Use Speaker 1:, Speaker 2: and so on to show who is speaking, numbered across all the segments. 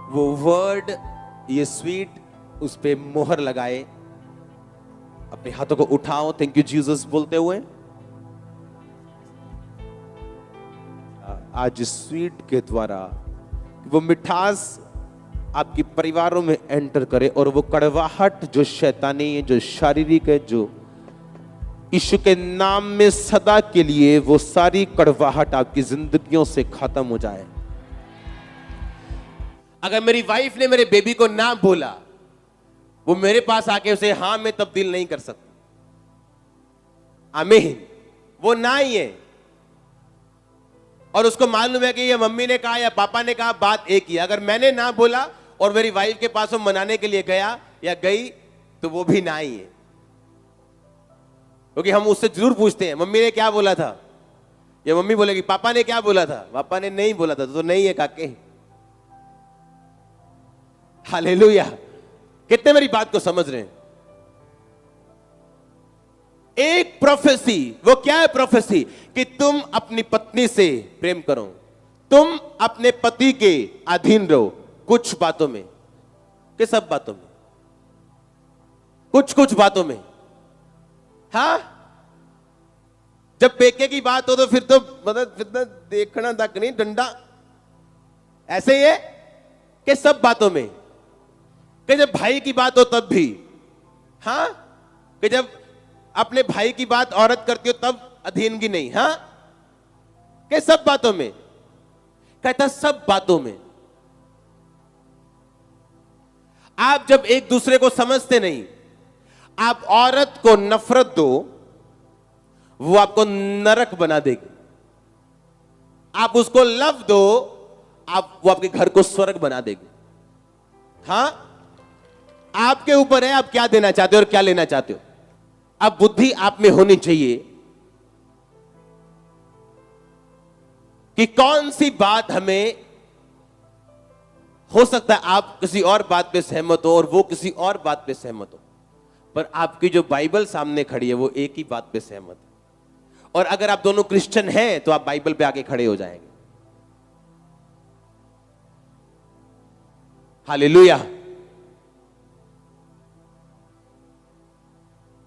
Speaker 1: वो वर्ड, ये स्वीट, उस पे मोहर लगाए। अपने हाथों को उठाओ, थैंक यू जीसस बोलते हुए। आज इस स्वीट के द्वारा वो मिठास आपकी परिवारों में एंटर करे और वो कड़वाहट जो शैतानी है, जो शारीरिक है, जो यीशु के नाम में सदा के लिए वो सारी कड़वाहट आपकी जिंदगियों से खत्म हो जाए। अगर मेरी वाइफ ने मेरे बेबी को ना बोला, वो मेरे पास आके उसे हां में तब्दील नहीं कर सकता। आमीन। वो ना ही है और उसको मालूम है कि ये मम्मी ने कहा या पापा ने कहा, बात एक ही है। अगर मैंने ना बोला और मेरी वाइफ के पास वो मनाने के लिए गया या गई, तो वो भी ना ही है। क्योंकि हम उससे जरूर पूछते हैं, मम्मी ने क्या बोला था, या मम्मी बोलेगी पापा ने क्या बोला था। पापा ने नहीं बोला था तो नहीं है काके। हालेलुया। कितने मेरी बात को समझ रहे हैं? एक प्रोफेसी, वो क्या है प्रोफेसी? कि तुम अपनी पत्नी से प्रेम करो, तुम अपने पति के अधीन रहो, कुछ बातों में, कि सब बातों में, कुछ कुछ बातों में। हाँ, जब पेके की बात हो तो फिर तो मतलब फिर देखना तक नहीं, डंडा ऐसे ही है कि सब बातों में। कि जब भाई की बात हो तब भी, हाँ, कि जब अपने भाई की बात औरत करती हो तब अधीनगी नहीं। हाँ, कि सब बातों में, कहता सब बातों में। आप जब एक दूसरे को समझते नहीं, आप औरत को नफरत दो, वो आपको नरक बना देगी। आप उसको लव दो, वो आपके घर को स्वर्ग बना देगी। हाँ, आपके ऊपर है आप क्या देना चाहते हो और क्या लेना चाहते हो। अब बुद्धि आप में होनी चाहिए कि कौन सी बात हमें, हो सकता है आप किसी और बात पे सहमत हो और वो किसी और बात पे सहमत हो, पर आपकी जो बाइबल सामने खड़ी है वो एक ही बात पे सहमत है। और अगर आप दोनों क्रिश्चियन हैं तो आप बाइबल पे आके खड़े हो जाएंगे। हालेलुया।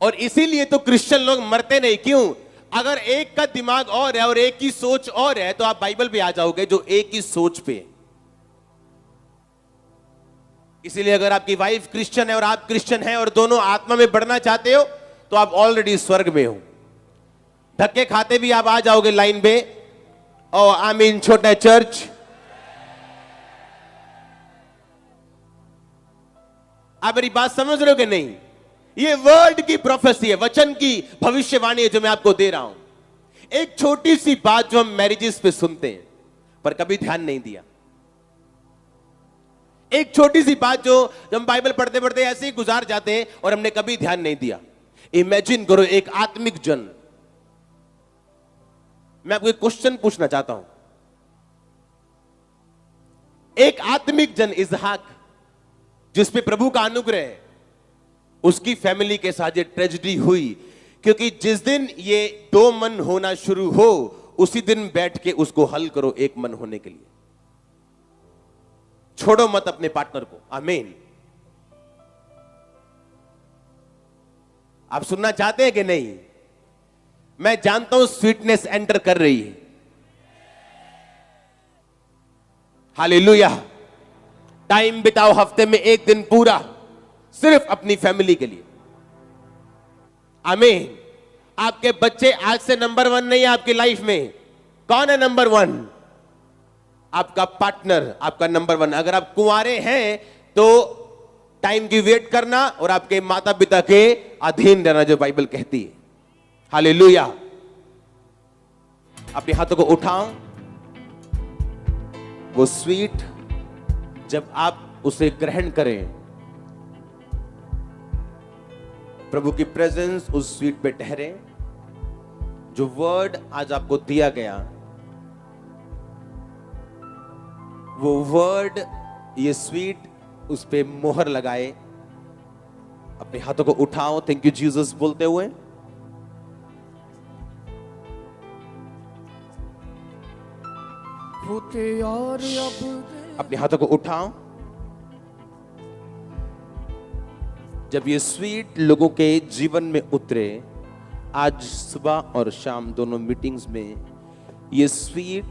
Speaker 1: और इसीलिए तो क्रिश्चियन लोग मरते नहीं। क्यों? अगर एक का दिमाग और है और एक की सोच और है तो आप बाइबल पे आ जाओगे जो एक ही सोच पे है। इसीलिए अगर आपकी वाइफ क्रिश्चियन है और आप क्रिश्चियन हैं और दोनों आत्मा में बढ़ना चाहते हो तो आप ऑलरेडी स्वर्ग में हो। धक्के खाते भी आप आ जाओगे लाइन पे, ओ आमीन छोटा चर्च। आप मेरी बात समझ रहे हो कि नहीं? ये वर्ड की प्रोफेसी है, वचन की भविष्यवाणी है जो मैं आपको दे रहा हूं। एक छोटी सी बात जो हम मैरिजेस पे सुनते हैं पर कभी ध्यान नहीं दिया। एक छोटी सी बात जो हम बाइबल पढ़ते पढ़ते ऐसे ही गुजार जाते हैं और हमने कभी ध्यान नहीं दिया। इमेजिन करो एक आत्मिक जन। मैं आपको एक क्वेश्चन पूछना चाहता हूं। एक आत्मिक जन इसहाक, जिस पे प्रभु का अनुग्रह है, उसकी फैमिली के साथ ये ट्रेजेडी हुई क्योंकि जिस दिन ये दो मन होना शुरू हो उसी दिन बैठ के उसको हल करो एक मन होने के लिए। छोड़ो मत अपने पार्टनर को। आमीन। आप सुनना चाहते हैं कि नहीं? मैं जानता हूं स्वीटनेस एंटर कर रही है। हालेलुया। टाइम बिताओ हफ्ते में एक दिन पूरा सिर्फ अपनी फैमिली के लिए। आमीन। आपके बच्चे आज से नंबर 1 नहीं है आपकी लाइफ में। कौन है नंबर 1? आपका पार्टनर आपका नंबर 1। अगर आप कुंवारे हैं तो टाइम की वेट करना और आपके माता पिता के अधीन रहना जो बाइबल कहती है। हालेलुया। अपने हाथों को उठाओ। वो स्वीट जब आप उसे ग्रहण करें, प्रभु की प्रेजेंस उस स्वीट पे ठहरे। जो वर्ड आज आपको दिया गया, वो वर्ड, ये स्वीट, उस पे मोहर लगाए। अपने हाथों को उठाओ, थैंक यू जीसस बोलते हुए। अपने हाथों को उठाओ। जब ये स्वीट लोगों के जीवन में उतरे, आज सुबह और शाम दोनों मीटिंग्स में, ये स्वीट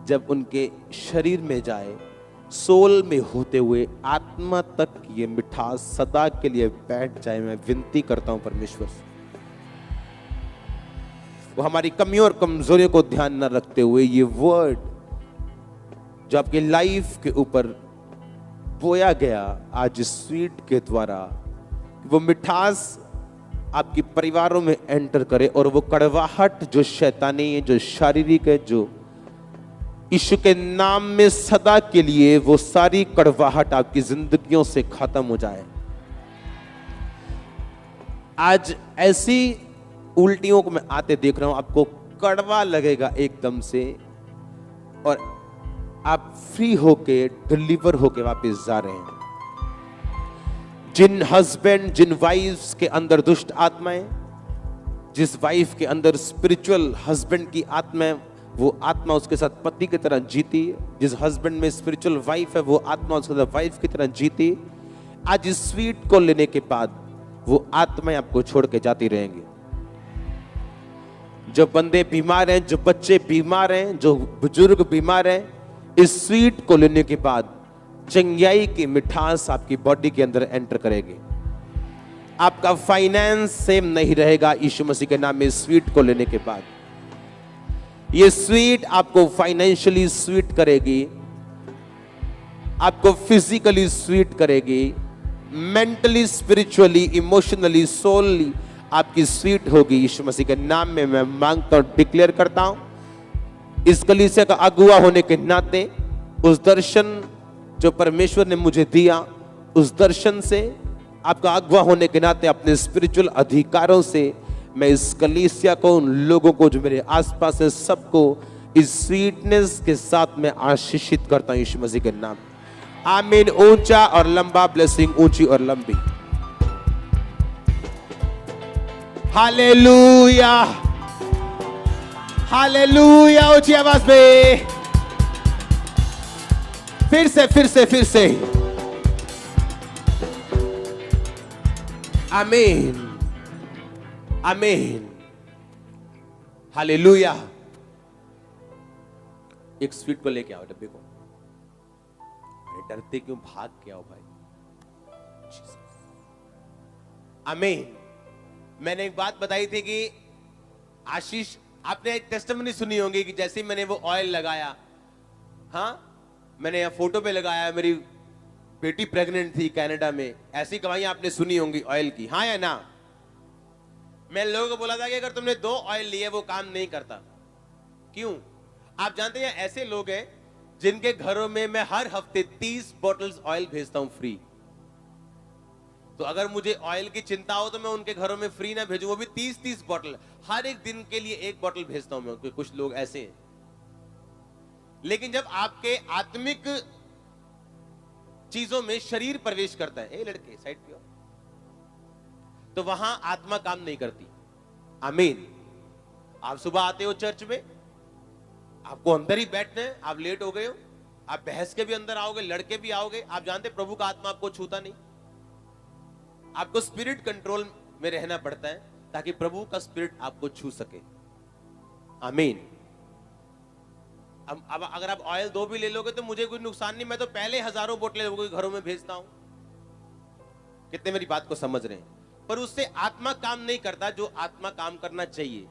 Speaker 1: जब उनके शरीर में जाए, सोल में होते हुए आत्मा तक ये मिठास सदा के लिए बैठ जाए, मैं विनती करता हूं परमेश्वर से। वो हमारी कमियों और कमजोरियों को ध्यान न रखते हुए ये वर्ड जो आपकी लाइफ के ऊपर बोया गया आज स्वीट के द्वारा, वो मिठास आपकी परिवारों में एंटर करे और वो कड़वाहट जो शैतानी है, जो शारीरिक है, जो यीशु के नाम में सदा के लिए वो सारी कड़वाहट आपकी जिंदगियों से खत्म हो जाए। आज ऐसी उल्टियों को मैं आते देख रहा हूं, आपको कड़वा लगेगा एकदम से और आप फ्री होके डिलीवर होके वापस जा रहे हैं। जिन हस्बैंड, जिन वाइफ्स के अंदर दुष्ट आत्माएं, जिस वाइफ के अंदर स्पिरिचुअल हस्बैंड की आत्मा है, वो आत्मा उसके साथ पति की तरह जीती है। जिस हस्बैंड में स्पिरिचुअल वाइफ है, वो आत्मा उसके साथ वाइफ की तरह जीती है। आज इस स्वीट को लेने के बाद वो आत्माएं आपको छोड़ के जाती रहेंगी। जो बंदे बीमार हैं, जो बच्चे बीमार हैं, जो बुजुर्ग बीमार हैं, इस स्वीट को लेने के बाद चंगाई की मिठास आपकी बॉडी के अंदर एंटर करेगी। आपका फाइनेंस सेम नहीं रहेगा यीशु मसीह के नाम में स्वीट को लेने के बाद। ये स्वीट आपको फाइनेंशियली स्वीट करेगी, आपको फिजिकली स्वीट करेगी, मेंटली, स्पिरिचुअली, इमोशनली, सोलली आपकी स्वीट होगी। यीशु मसीह के नाम में मैं मांगता हूं, डिक्लेयर करता हूं, इस कलीसिया का अगुवा होने के नाते उस दर्शन जो परमेश्वर ने मुझे दिया, उस दर्शन से आपका अगुवा होने के नाते अपने स्पिरिचुअल अधिकारों से मैं इस कलीसिया को, उन लोगों को जो मेरे आसपास है, सबको इस स्वीटनेस के साथ मैं आशीषित करता हूं यीशु मसीह के नाम। आमीन। ऊंचा और लंबा ब्लेसिंग, ऊंची और लंबी। Hallelujah, hallelujah. ऊंची आवाज में फिर से आमीन, आमीन, हालेलुया। एक स्वीट को लेके आओ डब्बे को। अरे डरते क्यों, भाग के आओ भाई। आमीन। मैंने एक बात बताई थी कि आशीष, आपने एक टेस्टिमनी सुनी होगी कि जैसे ही मैंने वो ऑयल लगाया, हाँ मैंने यहाँ फोटो पे लगाया, मेरी बेटी प्रेग्नेंट थी कनाडा में, ऐसी गवाहियां आपने सुनी होंगी ऑयल की, हाँ या ना। मैं लोगों को बोला था कि अगर तुमने 2 ऑयल लिए वो काम नहीं करता। क्यों? आप जानते हैं ऐसे लोग हैं जिनके घरों में मैं हर हफ्ते 30 बॉटल्स ऑयल भेजता हूं फ्री। तो अगर मुझे ऑयल की चिंता हो तो मैं उनके घरों में फ्री ना भेजूं, वो भी 30 बॉटल, हर एक दिन के लिए 1 बॉटल भेजता हूं मैं, क्योंकि कुछ लोग ऐसे हैं। लेकिन जब आपके आत्मिक चीजों में शरीर प्रवेश करता है, ए लड़के साइड पे, तो वहां आत्मा काम नहीं करती। आमीन। आप सुबह आते हो चर्च में, आपको अंदर ही बैठना है, आप लेट हो गए हो, आप बहस के भी अंदर आओगे, लड़के भी आओगे, आप जानते प्रभु का आत्मा आपको छूता नहीं। आपको स्पिरिट कंट्रोल में रहना पड़ता है ताकि प्रभु का स्पिरिट आपको छू सके। आमीन। अब अगर आप ऑयल 2 भी ले लोगे तो मुझे कोई नुकसान नहीं, मैं तो पहले हजारों बोतलें लोगों के घरों में भेजता हूं। कितने मेरी बात को समझ रहे हैं? पर उससे आत्मा काम नहीं करता जो आत्मा काम करना चाहिए।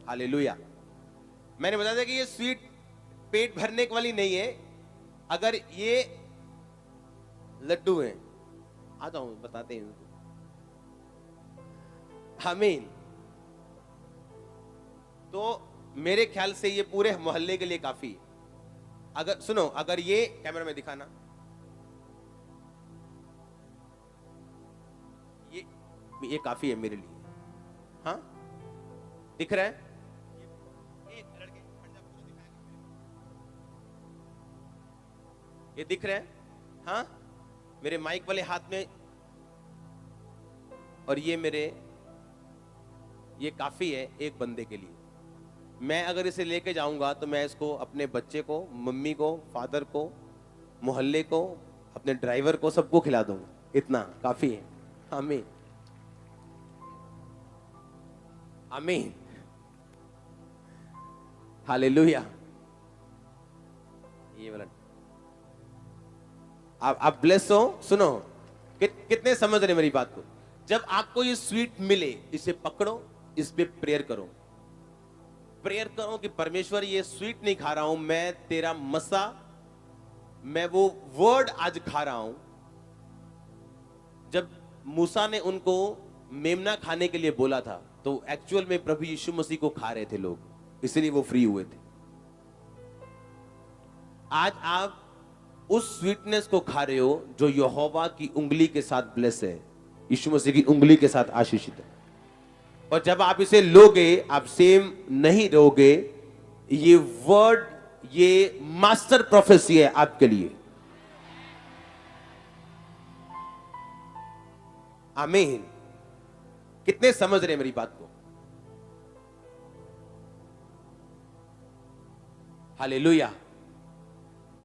Speaker 1: हालेलुया। मैंने बताया था कि ये स्वीट पेट भरने वाली नहीं है। अगर ये लड्डू हैं, आ जाओ बताते हैं। आमीन। तो मेरे ख्याल से ये पूरे मोहल्ले के लिए काफी। अगर सुनो, अगर ये कैमरा में दिखाना, ये काफी है मेरे लिए। हाँ दिख रहा है? ये दिख रहा है? हाँ मेरे माइक वाले हाथ में, और ये काफी है एक बंदे के लिए। मैं अगर इसे लेके जाऊंगा तो मैं इसको अपने बच्चे को, मम्मी को, फादर को, मोहल्ले को, अपने ड्राइवर को, सबको खिला दूंगा। इतना काफी है। आमीन, आमीन, हालेलुया। ये वाला आप ब्लेस हो। सुनो, कितने समझ रहे मेरी बात को? जब आपको ये स्वीट मिले, इसे पकड़ो, इस पे प्रेयर करो। प्रेयर करो कि परमेश्वर ये स्वीट नहीं खा रहा हूं मैं, तेरा मसा, मैं वो वर्ड आज खा रहा हूं। जब मूसा ने उनको मेमना खाने के लिए बोला था, तो एक्चुअल में प्रभु यीशु मसीह को खा रहे थे लोग, इसलिए वो फ्री हुए थे। आज आप उस स्वीटनेस को खा रहे हो जो यहोवा की उंगली के साथ ब्लेस है, यीशु मसीह की उंगली के साथ आशीषित है। और जब आप इसे लोगे, आप सेम नहीं रहोगे। ये वर्ड, ये मास्टर प्रोफेसी है आपके लिए। आमीन। कितने समझ रहे हैं मेरी बात को? हालेलुया।